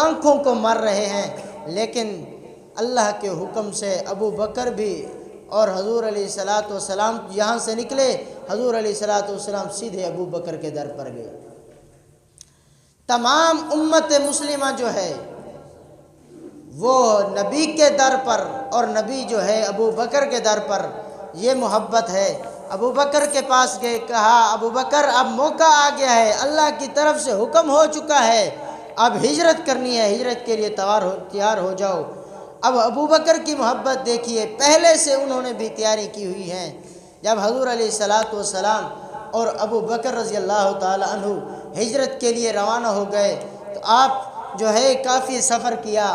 آنکھوں کو مر رہے ہیں، لیکن اللہ کے حکم سے ابو بکر بھی اور حضور علیہ الصلاۃ والسلام یہاں سے نکلے، حضور علیہ الصلاۃ والسلام سیدھے ابو بکر کے در پر گئے۔ تمام امت مسلمہ جو ہے وہ نبی کے در پر، اور نبی جو ہے ابو بکر کے در پر، یہ محبت ہے۔ ابو بکر کے پاس گئے، کہا ابو بکر اب موقع آ گیا ہے، اللہ کی طرف سے حکم ہو چکا ہے، اب ہجرت کرنی ہے، ہجرت کے لیے تیار ہو جاؤ۔ اب ابو بکر کی محبت دیکھیے، پہلے سے انہوں نے بھی تیاری کی ہوئی ہے۔ جب حضور علیہ الصلاۃ والسلام اور ابو بکر رضی اللہ تعالی عنہ ہجرت کے لیے روانہ ہو گئے تو آپ جو ہے کافی سفر کیا۔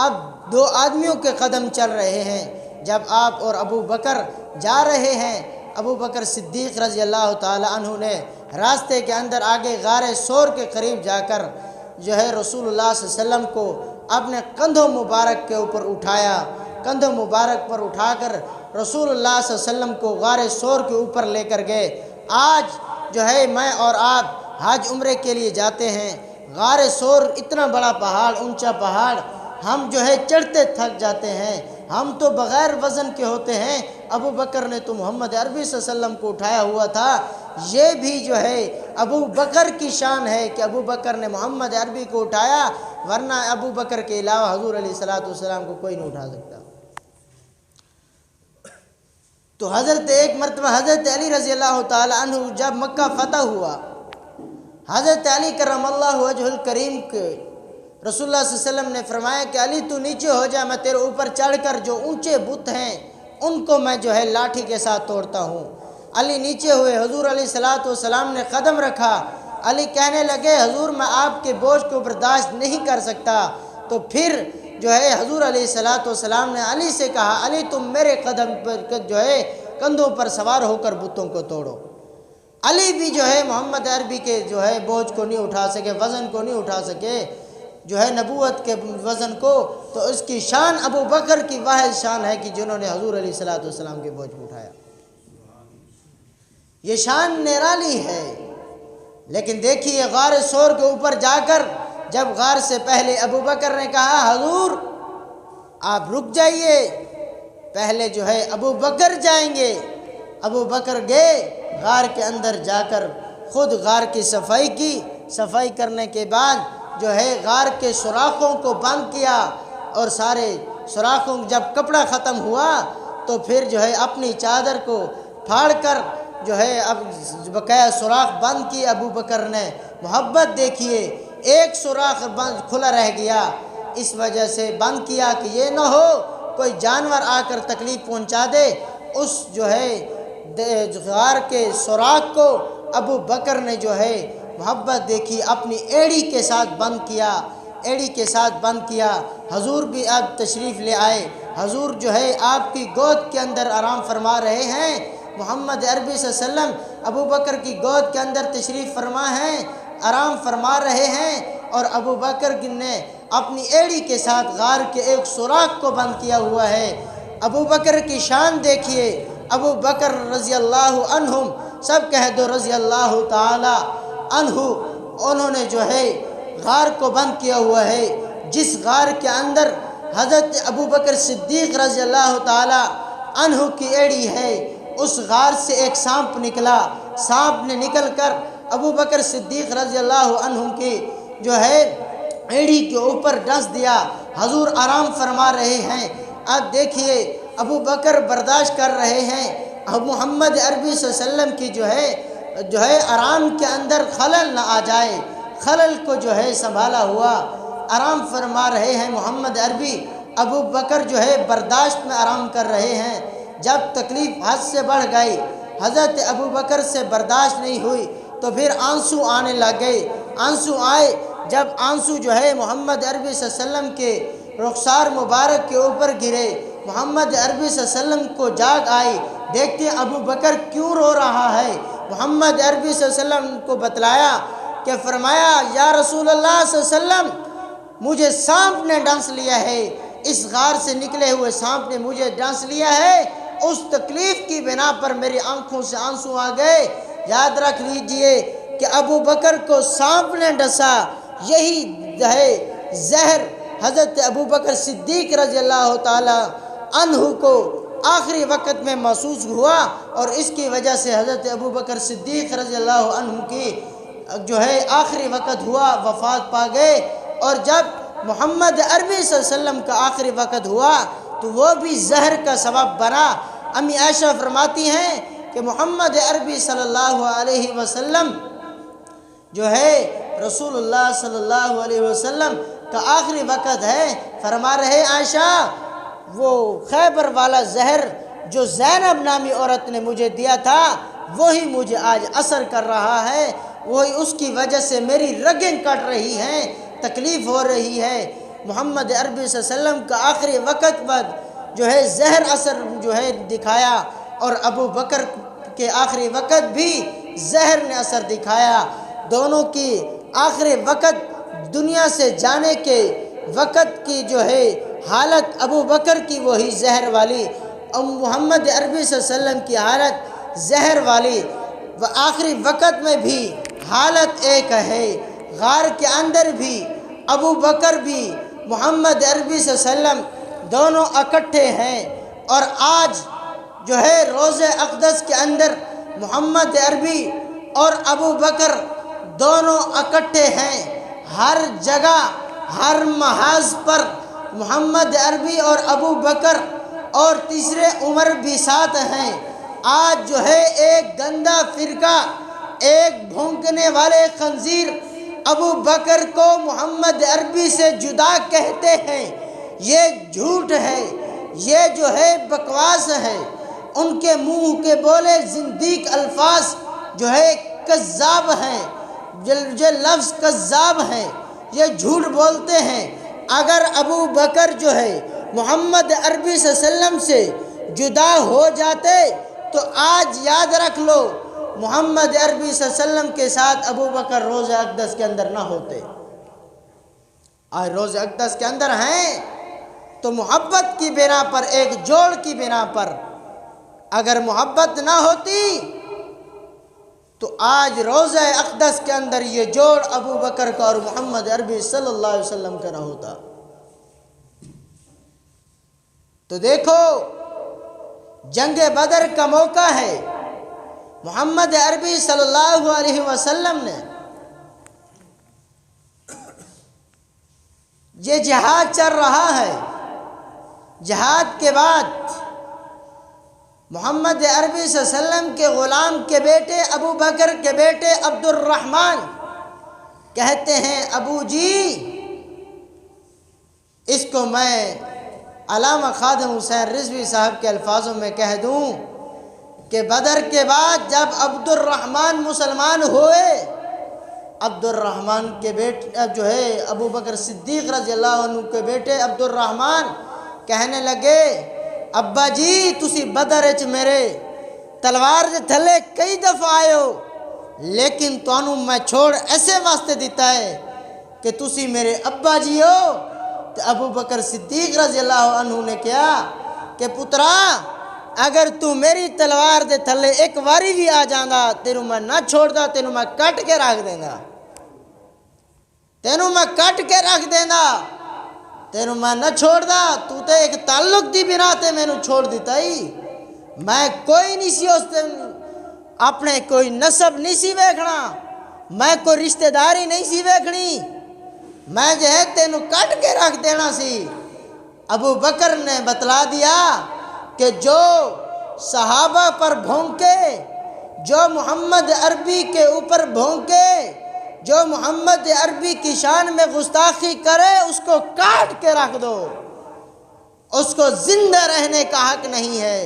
اب دو آدمیوں کے قدم چل رہے ہیں۔ جب آپ اور ابو بکر جا رہے ہیں، ابو بکر صدیق رضی اللہ تعالی عنہ نے راستے کے اندر آگے غار ثور کے قریب جا کر جو ہے رسول اللہ صلی اللہ علیہ وسلم کو اپنے کندھوں مبارک کے اوپر اٹھایا، کندھوں مبارک پر اٹھا کر رسول اللہ صلی اللہ علیہ وسلم کو غار ثور کے اوپر لے کر گئے۔ آج جو ہے میں اور آپ حج عمرے کے لیے جاتے ہیں، غار ثور اتنا بڑا پہاڑ، اونچا پہاڑ، ہم جو ہے چڑھتے تھک جاتے ہیں، ہم تو بغیر وزن کے ہوتے ہیں۔ ابو بکر نے تو محمد عربی صلی اللہ علیہ وسلم کو اٹھایا ہوا تھا۔ یہ بھی جو ہے ابو بکر کی شان ہے کہ ابو بکر نے محمد عربی کو اٹھایا، ورنہ ابو بکر کے علاوہ حضور علیہ الصلاۃ والسلام کو کوئی نہیں اٹھا سکتا۔ تو ایک مرتبہ حضرت علی رضی اللہ تعالی عنہ جب مکہ فتح ہوا، حضرت علی کرم اللہ وجہ الکریم کے رسول اللہ صلی اللہ علیہ وسلم نے فرمایا کہ علی تو نیچے ہو جا، میں تیرے اوپر چڑھ کر جو اونچے بت ہیں ان کو میں جو ہے لاٹھی کے ساتھ توڑتا ہوں۔ علی نیچے ہوئے، حضور علیہ الصلاۃ والسلام نے قدم رکھا، علی کہنے لگے حضور میں آپ کے بوجھ کو برداشت نہیں کر سکتا۔ تو پھر جو ہے حضور علیہ الصلاۃ والسلام نے علی سے کہا علی تم میرے قدم پر جو ہے کندھوں پر سوار ہو کر بتوں کو توڑو۔ علی بھی جو ہے محمد عربی کے جو ہے بوجھ کو نہیں اٹھا سکے، وزن کو نہیں اٹھا سکے، جو ہے نبوت کے وزن کو۔ تو اس کی شان ابو بکر کی واحد شان ہے کہ جنہوں نے حضور علیہ الصلاۃ والسلام کے بوجھ کو اٹھایا، یہ شان نرالی ہے۔ لیکن دیکھیے غار ثور کے اوپر جا کر جب غار سے پہلے ابو بکر نے کہا حضور آپ رک جائیے، پہلے جو ہے ابو بکر جائیں گے۔ ابو بکر گئے، غار کے اندر جا کر خود غار کی صفائی کی، صفائی کرنے کے بعد جو ہے غار کے سوراخوں کو بند کیا، اور سارے سوراخوں جب کپڑا ختم ہوا تو پھر جو ہے اپنی چادر کو پھاڑ کر جو ہے اب بقایا سوراخ بند کی ابو بکر نے۔ محبت دیکھیے، ایک سوراخ بند کھلا رہ گیا، اس وجہ سے بند کیا کہ یہ نہ ہو کوئی جانور آ کر تکلیف پہنچا دے۔ اس جو ہے غار کے سوراخ کو ابو بکر نے جو ہے محبت دیکھی، اپنی ایڑی کے ساتھ بند کیا، ایڑی کے ساتھ بند کیا۔ حضور بھی اب تشریف لے آئے، حضور جو ہے آپ کی گود کے اندر آرام فرما رہے ہیں۔ محمد عربی صلی اللہ علیہ وسلم ابو بکر کی گود کے اندر تشریف فرما ہیں، آرام فرما رہے ہیں، اور ابو بکر نے اپنی ایڑی کے ساتھ غار کے ایک سوراخ کو بند کیا ہوا ہے۔ ابو بکر کی شان دیکھیے، ابو بکر رضی اللہ عنہم، سب کہہ دو رضی اللہ تعالی عنہ، انہوں نے جو ہے غار کو بند کیا ہوا ہے، جس غار کے اندر حضرت ابو بکر صدیق رضی اللہ تعالی عنہ کی ایڑی ہے، اس غار سے ایک سانپ نکلا، سانپ نے نکل کر ابو بکر صدیق رضی اللہ عنہ کی جو ہے ایڑی کے اوپر ڈس دیا۔ حضور آرام فرما رہے ہیں، اب دیکھیے ابو بکر برداشت کر رہے ہیں، اب محمد عربی صلی اللہ علیہ وسلم کی جو ہے آرام کے اندر خلل نہ آ جائے، خلل کو جو ہے سنبھالا ہوا آرام فرما رہے ہیں محمد عربی۔ ابو بکر جو ہے برداشت میں آرام کر رہے ہیں۔ جب تکلیف حد سے بڑھ گئی، حضرت ابو بکر سے برداشت نہیں ہوئی تو پھر آنسو آنے لگے، آنسو آئے۔ جب آنسو جو ہے محمد عربی صلی اللہ علیہ وسلم کے رخسار مبارک کے اوپر گرے، محمد عربی صلی اللہ علیہ وسلم کو جاگ آئی، دیکھتے ابو بکر کیوں رو رہا ہے۔ محمد عربی صلی اللہ علیہ وسلم کو بتلایا کہ فرمایا یا رسول اللہ صلی اللہ علیہ وسلم مجھے سانپ نے ڈنس لیا ہے، اس غار سے نکلے ہوئے سانپ نے مجھے ڈنس لیا ہے، اس تکلیف کی بنا پر میری آنکھوں سے آنسو آ گئے۔ یاد رکھ لیجئے کہ ابو بکر کو سانپ نے ڈسا، یہی ہے زہر حضرت ابو بکر صدیق رضی اللہ تعالی عنہ کو آخری وقت میں محسوس ہوا، اور اس کی وجہ سے حضرت ابو بکر صدیق رضی اللہ عنہ کی آخری وقت ہوا، وفات پا گئے۔ اور جب محمد عربی صلی اللہ علیہ وسلم کا آخری وقت ہوا تو وہ بھی زہر کا سبب بنا۔ امی عائشہ فرماتی ہیں کہ محمد عربی صلی اللہ علیہ وسلم رسول اللہ صلی اللہ علیہ وسلم کا آخری وقت ہے، فرما رہے عائشہ وہ خیبر والا زہر جو زینب نامی عورت نے مجھے دیا تھا وہی مجھے آج اثر کر رہا ہے، وہی اس کی وجہ سے میری رگیں کٹ رہی ہیں، تکلیف ہو رہی ہے۔ محمد عربی صلی اللہ علیہ وسلم کا آخری وقت بعد زہر اثر دکھایا، اور ابو بکر کے آخری وقت بھی زہر نے اثر دکھایا۔ دونوں کی آخری وقت دنیا سے جانے کے وقت کی حالت ابو بکر کی وہی زہر والی، اور محمد عربی صلی اللہ علیہ وسلم کی حالت زہر والی، و آخری وقت میں بھی حالت ایک ہے۔ غار کے اندر بھی ابو بکر بھی محمد عربی صلی اللہ علیہ وسلم دونوں اکٹھے ہیں، اور آج روض اقدس کے اندر محمد عربی اور ابو بکر دونوں اکٹھے ہیں۔ ہر جگہ ہر محاذ پر محمد عربی اور ابو بکر اور تیسرے عمر بھی ساتھ ہیں۔ آج ایک گندا فرقہ، ایک بھونکنے والے خنزیر ابو بکر کو محمد عربی سے جدا کہتے ہیں، یہ جھوٹ ہے، یہ بکواس ہے۔ ان کے منہ کے بولے زندیق الفاظ کذاب ہیں، جو لفظ کذاب ہیں، یہ جھوٹ بولتے ہیں۔ اگر ابو بکر محمد عربی صلی اللہ علیہ وسلم سے جدا ہو جاتے تو آج یاد رکھ لو محمد عربی صلی اللہ علیہ وسلم کے ساتھ ابو بکر روض اقدس کے اندر نہ ہوتے۔ آج روض اقدس کے اندر ہیں تو محبت کی بنا پر، ایک جوڑ کی بنا پر۔ اگر محبت نہ ہوتی تو آج روضہ اقدس کے اندر یہ جوڑ ابو بکر کا اور محمد عربی صلی اللہ علیہ وسلم کا نہ ہوتا۔ تو دیکھو جنگ بدر کا موقع ہے، محمد عربی صلی اللہ علیہ وسلم نے یہ جہاد چل رہا ہے۔ جہاد کے بعد محمد عربی صلی اللہ علیہ وسلم کے غلام کے بیٹے ابو بکر کے بیٹے عبد الرحمن کہتے ہیں ابو جی اس کو میں علامہ خادم حسین رضوی صاحب کے الفاظوں میں کہہ دوں کہ بدر کے بعد جب عبد الرحمن مسلمان ہوئے، عبد الرحمن کے بیٹے ابو بکر صدیق رضی اللہ عنہ کے بیٹے عبد الرحمن کہنے لگے ابا جی تسی بدر وچ میرے تلوار دے تھلے کئی دفعہ آئے ہو، لیکن تانوں میں چھوڑ ایسے واسطے دیتا ہے کہ تسی میرے ابا جی ہو۔ تو ابو بکر صدیق رضی اللہ عنہ نے کیا کہ پترا اگر تو میری تلوار دے تھلے ایک واری بھی آ جانا تینوں میں نہ چھوڑ دا، تینوں میں کٹ کے رکھ دینا، تینوں میں کٹ کے رکھ دینا، تینوں میں نہ چھوڑ دا۔ تو تے ایک تعلق دی بنا تے میں نو چھوڑ دیتا ہی، میں کوئی نہیں سی اس تے اپنے کوئی نسب نہیں سی ویکھنا، میں کوئی رشتہ داری نہیں سی ویکھنی، میں تینوں کٹ کے رکھ دینا سی۔ ابو بکر نے بتلا دیا کہ جو صحابہ پر بھونکے، جو محمد عربی کے اوپر بھونکے، جو محمد عربی کی شان میں گستاخی کرے اس کو کاٹ کے رکھ دو، اس کو زندہ رہنے کا حق نہیں ہے۔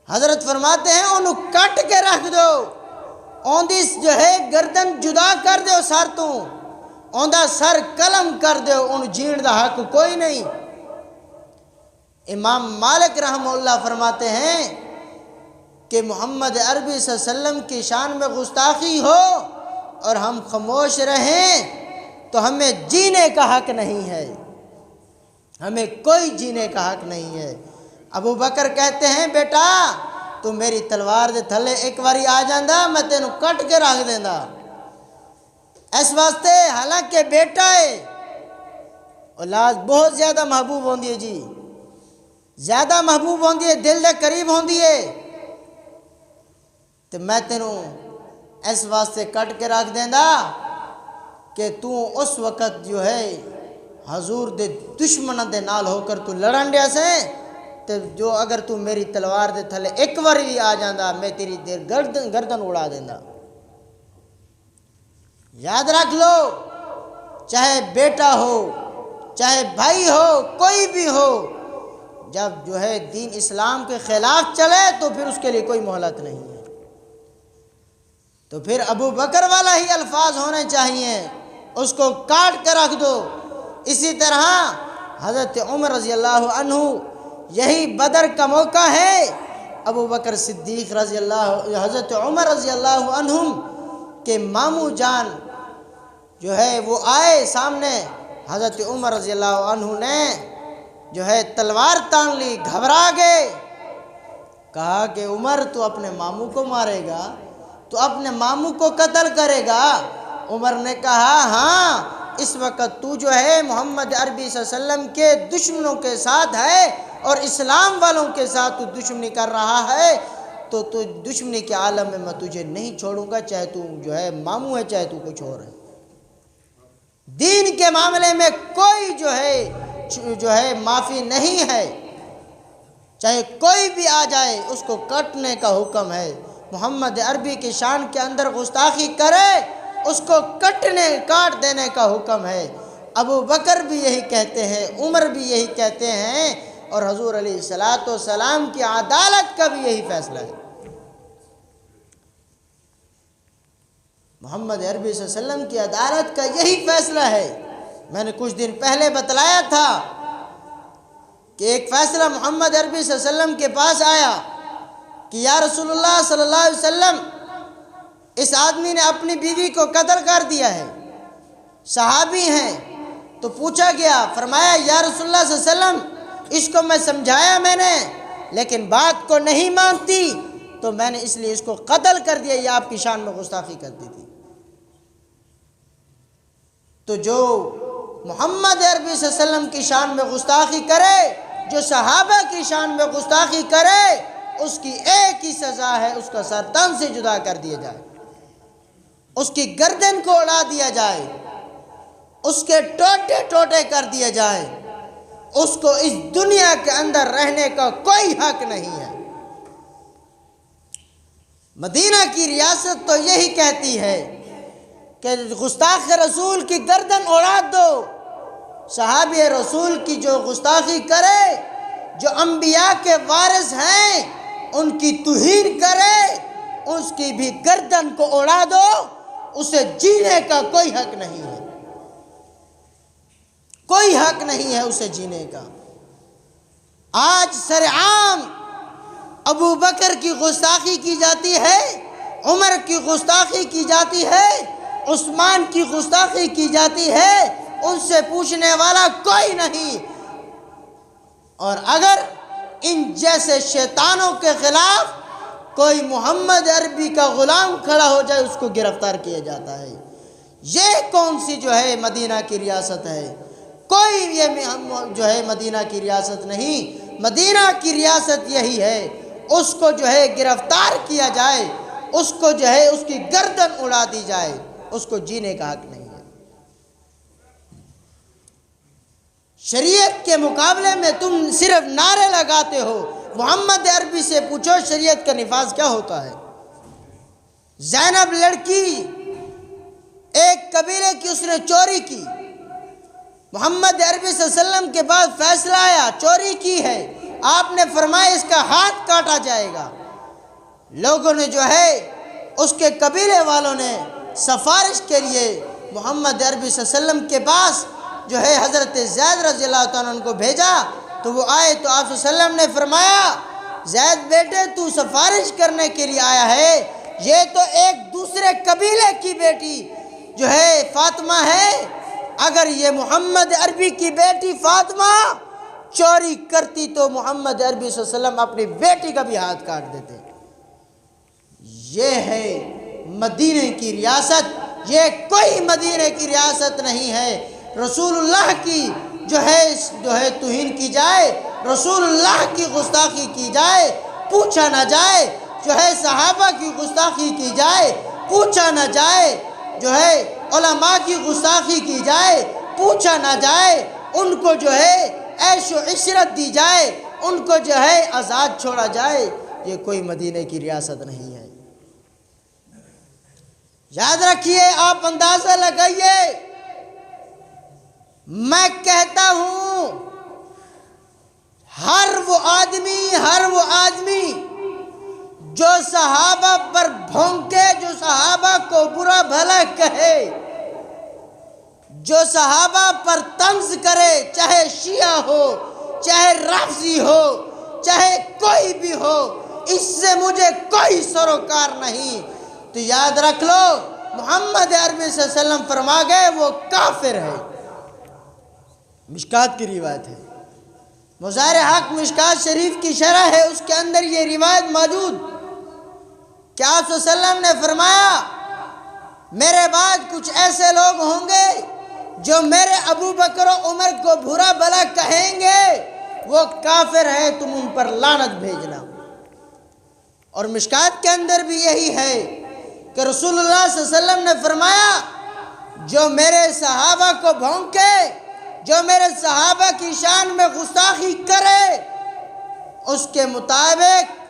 حضرت فرماتے ہیں انہوں کٹ کے رکھ دو، اوندی گردن جدا کر دو سر تو، اوندہ سر قلم کر دو، ان جین دا حق کوئی نہیں۔ امام مالک رحمہ اللہ فرماتے ہیں کہ محمد عربی صلی اللہ علیہ وسلم کی شان میں گستاخی ہو اور ہم خاموش رہیں تو ہمیں جینے کا حق نہیں ہے، ہمیں کوئی جینے کا حق نہیں ہے۔ ابو بکر کہتے ہیں بیٹا تو میری تلوار دے تھلے ایک واری آ جاندہ میں تینوں کٹ کے رکھ دیندہ، اس واسطے حالانکہ بیٹا ہے اولاد بہت زیادہ محبوب ہوندی ہے جی، زیادہ محبوب ہوندی ہے، دل دے قریب ہوندی ہے، تو میں تینوں اس واسطے کٹ کے رکھ دیندا کہ تو اس وقت جو ہے حضور دے دشمنوں دے نال ہو کر تو لڑن ڈیا سے، تو جو اگر تو میری تلوار دے تھلے ایک بار بھی آ جاندا میں تیری دیر گردن اڑا دیندا۔ یاد رکھ لو، چاہے بیٹا ہو چاہے بھائی ہو کوئی بھی ہو، جب جو ہے دین اسلام کے خلاف چلے تو پھر اس کے لیے کوئی مہلت نہیں ہے، تو پھر ابو بکر والا ہی الفاظ ہونے چاہیے، اس کو کاٹ کر رکھ دو۔ اسی طرح حضرت عمر رضی اللہ عنہ، یہی بدر کا موقع ہے، ابو بکر صدیق رضی اللہ، حضرت عمر رضی اللہ عنہم کے ماموں جان جو ہے وہ آئے سامنے، حضرت عمر رضی اللہ عنہ نے جو ہے تلوار تان لی، گھبرا گئے، کہا کہ عمر تو اپنے ماموں کو مارے گا، تو اپنے ماموں کو قتل کرے گا؟ عمر نے کہا ہاں، اس وقت تو جو ہے محمد عربی صلی اللہ علیہ وسلم کے دشمنوں کے ساتھ ہے اور اسلام والوں کے ساتھ تو دشمنی کر رہا ہے، تو دشمنی کے عالم میں تجھے نہیں چھوڑوں گا، چاہے تو جو ہے ماموں ہے چاہے تو کچھ اور ہے۔ دین کے معاملے میں کوئی جو ہے معافی نہیں ہے، چاہے کوئی بھی آ جائے اس کو کٹنے کا حکم ہے۔ محمد عربی کی شان کے اندر گستاخی کرے اس کو کاٹ دینے کا حکم ہے۔ ابو بکر بھی یہی کہتے ہیں، عمر بھی یہی کہتے ہیں، اور حضور علیہ السلام کی عدالت کا بھی یہی فیصلہ ہے۔ محمد عربی صلی اللہ علیہ وسلم کی عدالت کا یہی فیصلہ ہے۔ میں نے کچھ دن پہلے بتلایا تھا کہ ایک فیصلہ محمد عربی صلی اللہ علیہ وسلم کے پاس آیا کہ یا رسول اللہ صلی اللہ علیہ وسلم، اس آدمی نے اپنی بیوی کو قتل کر دیا ہے، صحابی ہیں، تو پوچھا گیا، فرمایا یا رسول اللہ صلی اللہ علیہ وسلم اس کو میں سمجھایا میں نے لیکن بات کو نہیں مانتی، تو میں نے اس لیے اس کو قتل کر دیا، یہ آپ کی شان میں گستاخی کرتی تھی۔ تو جو محمد عربی صلی اللہ علیہ وسلم کی شان میں گستاخی کرے، جو صحابہ کی شان میں گستاخی کرے، اس کی ایک ہی سزا ہے، اس کا سر تن سے جدا کر دیا جائے، اس کی گردن کو اڑا دیا جائے، اس کے ٹوٹے ٹوٹے کر دیا جائے، اس کو اس دنیا کے اندر رہنے کا کوئی حق نہیں ہے۔ مدینہ کی ریاست تو یہی کہتی ہے کہ گستاخ رسول کی گردن اڑا دو، صحابی رسول کی جو گستاخی کرے، جو انبیاء کے وارث ہیں ان کی توہین کرے، اس کی بھی گردن کو اڑا دو، اسے جینے کا کوئی حق نہیں ہے، کوئی حق نہیں ہے اسے جینے کا۔ آج سرعام ابو بکر کی گستاخی کی جاتی ہے، عمر کی گستاخی کی جاتی ہے، عثمان کی گستاخی کی جاتی ہے، ان سے پوچھنے والا کوئی نہیں، اور اگر ان جیسے شیطانوں کے خلاف کوئی محمد عربی کا غلام کھڑا ہو جائے اس کو گرفتار کیا جاتا ہے۔ یہ کون سی جو ہے مدینہ کی ریاست ہے؟ کوئی یہ جو ہے مدینہ کی ریاست نہیں، مدینہ کی ریاست یہی ہے، اس کو جو ہے گرفتار کیا جائے، اس کو جو ہے اس کی گردن اڑا دی جائے، اس کو جینے کا حق نہیں ہے۔ شریعت کے مقابلے میں تم صرف نعرے لگاتے ہو، محمد عربی سے پوچھو شریعت کا نفاذ کیا ہوتا ہے۔ زینب لڑکی ایک قبیلے کی، اس نے چوری کی، محمد عربی صلی اللہ علیہ وسلم کے بعد فیصلہ آیا چوری کی ہے، آپ نے فرمایا اس کا ہاتھ کاٹا جائے گا۔ لوگوں نے جو ہے اس کے قبیلے والوں نے سفارش کے لیے محمد عربی صلی اللہ علیہ وسلم کے پاس جو ہے حضرت زید رضی اللہ عنہ کو بھیجا، تو وہ آئے تو آپ صلی اللہ علیہ وسلم نے فرمایا زید بیٹے تو سفارش کرنے کے لیے آیا ہے، یہ تو ایک دوسرے قبیلے کی بیٹی جو ہے فاطمہ ہے، اگر یہ محمد عربی کی بیٹی فاطمہ چوری کرتی تو محمد عربی صلی اللہ علیہ وسلم اپنی بیٹی کا بھی ہاتھ کاٹ دیتے۔ یہ ہے مدینے کی ریاست، یہ کوئی مدینے کی ریاست نہیں ہے۔ رسول اللہ کی جو ہے توہین کی جائے، رسول اللہ کی گستاخی کی جائے، پوچھا نہ جائے، جو ہے صحابہ کی گستاخی کی جائے، پوچھا نہ جائے، جو ہے علماء کی گستاخی کی جائے، پوچھا نہ جائے، ان کو جو ہے عیش و عشرت دی جائے، ان کو جو ہے آزاد چھوڑا جائے، یہ کوئی مدینہ کی ریاست نہیں ہے۔ یاد رکھیے، آپ اندازہ لگائیے، میں کہتا ہوں ہر وہ آدمی جو صحابہ پر بھونکے، جو صحابہ کو برا بھلا کہے، جو صحابہ پر طنز کرے، چاہے شیعہ ہو، چاہے رافضی ہو، چاہے کوئی بھی ہو، اس سے مجھے کوئی سروکار نہیں، تو یاد رکھ لو محمد عربی صلی اللہ علیہ وسلم فرما گئے وہ کافر ہے۔ مشکات کی روایت ہے، مظاہر حق مشکات شریف کی شرح ہے، اس کے اندر یہ روایت موجود کہ آپ صلی اللہ علیہ وسلم نے فرمایا میرے بعد کچھ ایسے لوگ ہوں گے جو میرے ابو بکر و عمر کو برا بھلا کہیں گے، وہ کافر ہیں، تم ان پر لعنت بھیجنا۔ اور مشکات کے اندر بھی یہی ہے کہ رسول اللہ صلی اللہ علیہ وسلم نے فرمایا جو میرے صحابہ کو بھونکے، جو میرے صحابہ کی شان میں گستاخی کرے، اس کے مطابق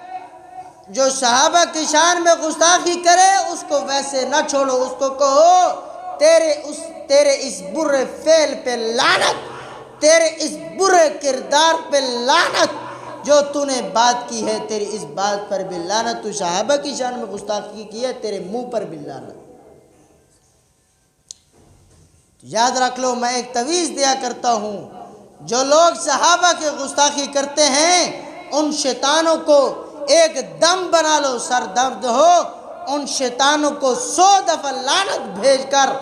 جو صحابہ کی شان میں گستاخی کرے اس کو ویسے نہ چھوڑو، اس کو کہو تیرے اس برے فعل پہ لعنت، تیرے اس برے کردار پہ لعنت، جو تو نے بات کی ہے تیری اس بات پر بھی لعنت، تو صحابہ کی شان میں گستاخی کی ہے تیرے منہ پر بھی لعنت۔ یاد رکھ لو، میں ایک تویز دیا کرتا ہوں، جو لوگ صحابہ کی گستاخی کرتے ہیں ان شیطانوں کو ایک دم بنا لو، سر درد ہو، ان شیطانوں کو 100 دفعہ لعنت بھیج کر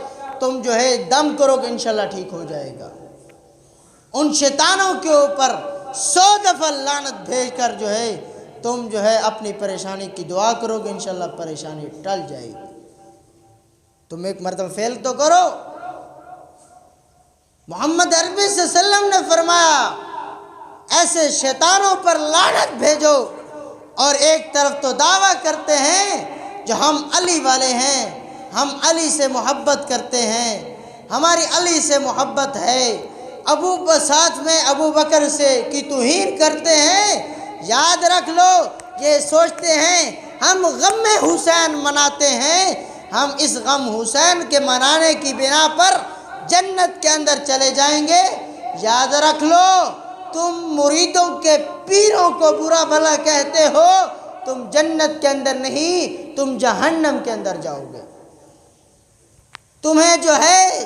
تم جو ہے دم کرو کہ انشاءاللہ ٹھیک ہو جائے گا۔ ان شیطانوں کے اوپر 100 دفعہ لعنت بھیج کر جو ہے تم جو ہے اپنی پریشانی کی دعا کرو کہ انشاءاللہ پریشانی ٹل جائے گی۔ تم ایک مرتبہ فیل تو کرو۔ محمد عربی صلی اللہ علیہ وسلم نے فرمایا ایسے شیطانوں پر لعنت بھیجو، اور ایک طرف تو دعویٰ کرتے ہیں جو ہم علی والے ہیں، ہم علی سے محبت کرتے ہیں، ہماری علی سے محبت ہے، ساتھ میں ابو بکر سے کی توہین کرتے ہیں۔ یاد رکھ لو، یہ سوچتے ہیں ہم غم حسین مناتے ہیں، ہم اس غم حسین کے منانے کی بنا پر جنت کے اندر چلے جائیں گے۔ یاد رکھ لو، تم مریدوں کے پیروں کو برا بھلا کہتے ہو، تم جنت کے اندر نہیں، تم جہنم کے اندر جاؤ گے۔ تمہیں جو ہے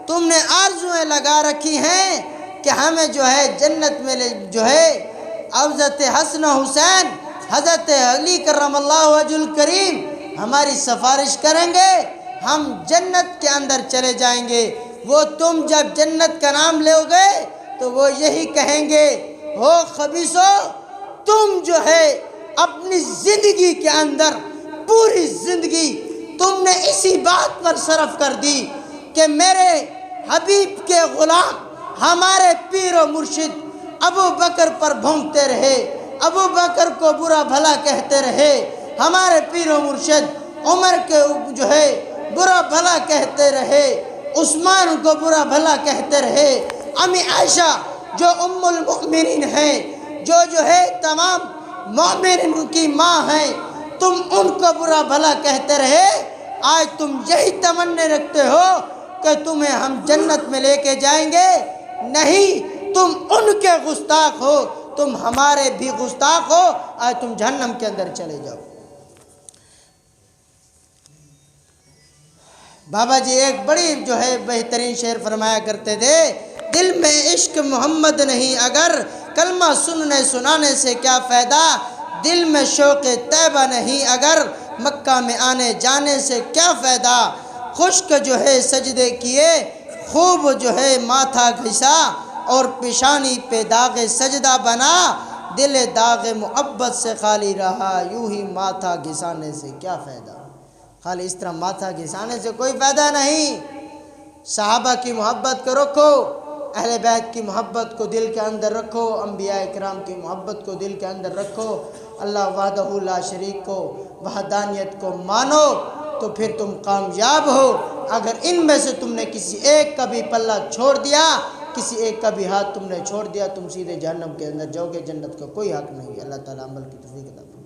تم نے آرزویں لگا رکھی ہیں کہ ہمیں جو ہے جنت میں جو ہے حضرت حسن و حسین، حضرت علی کرم اللہ وجہ الکریم ہماری سفارش کریں گے، ہم جنت کے اندر چلے جائیں گے۔ وہ تم جب جنت کا نام لو گے تو وہ یہی کہیں گے، ہو خبیثو، تم جو ہے اپنی زندگی کے اندر پوری زندگی تم نے اسی بات پر صرف کر دی کہ میرے حبیب کے غلام ہمارے پیر و مرشد ابو بکر پر بھونکتے رہے، ابو بکر کو برا بھلا کہتے رہے، ہمارے پیر و مرشد عمر کے جو ہے برا بھلا کہتے رہے، عثمان کو برا بھلا کہتے رہے، امی عائشہ جو ام المؤمنین ہیں، جو ہے تمام مومنین کی ماں ہیں، تم ان کو برا بھلا کہتے رہے۔ آج تم یہی تمنا رکھتے ہو کہ تمہیں ہم جنت میں لے کے جائیں گے؟ نہیں، تم ان کے گستاخ ہو، تم ہمارے بھی گستاخ ہو، آج تم جہنم کے اندر چلے جاؤ۔ بابا جی ایک بڑی جو ہے بہترین شعر فرمایا کرتے تھے، دل میں عشق محمد نہیں اگر کلمہ سننے سنانے سے کیا فائدہ، دل میں شوق طیبہ نہیں اگر مکہ میں آنے جانے سے کیا فائدہ، خشک جو ہے سجدے کیے خوب جو ہے ماتھا گھسا اور پیشانی پہ داغ سجدہ بنا، دل داغ محبت سے خالی رہا یوں ہی ماتھا گھسانے سے کیا فائدہ۔ خالی اس طرح ماتھا گھسانے سے کوئی فائدہ نہیں۔ صحابہ کی محبت کو رکھو، اہل بیت کی محبت کو دل کے اندر رکھو، انبیاء کرام کی محبت کو دل کے اندر رکھو، اللہ وحدہ لا شریک کو، وحدانیت کو مانو، تو پھر تم کامیاب ہو۔ اگر ان میں سے تم نے کسی ایک کا بھی پلہ چھوڑ دیا، کسی ایک کا بھی ہاتھ تم نے چھوڑ دیا، تم سیدھے جہنم کے اندر جاؤ گے، جنت کا کوئی حق نہیں ہے۔ اللہ تعالیٰ عمل کی توفیق عطا فرمائے۔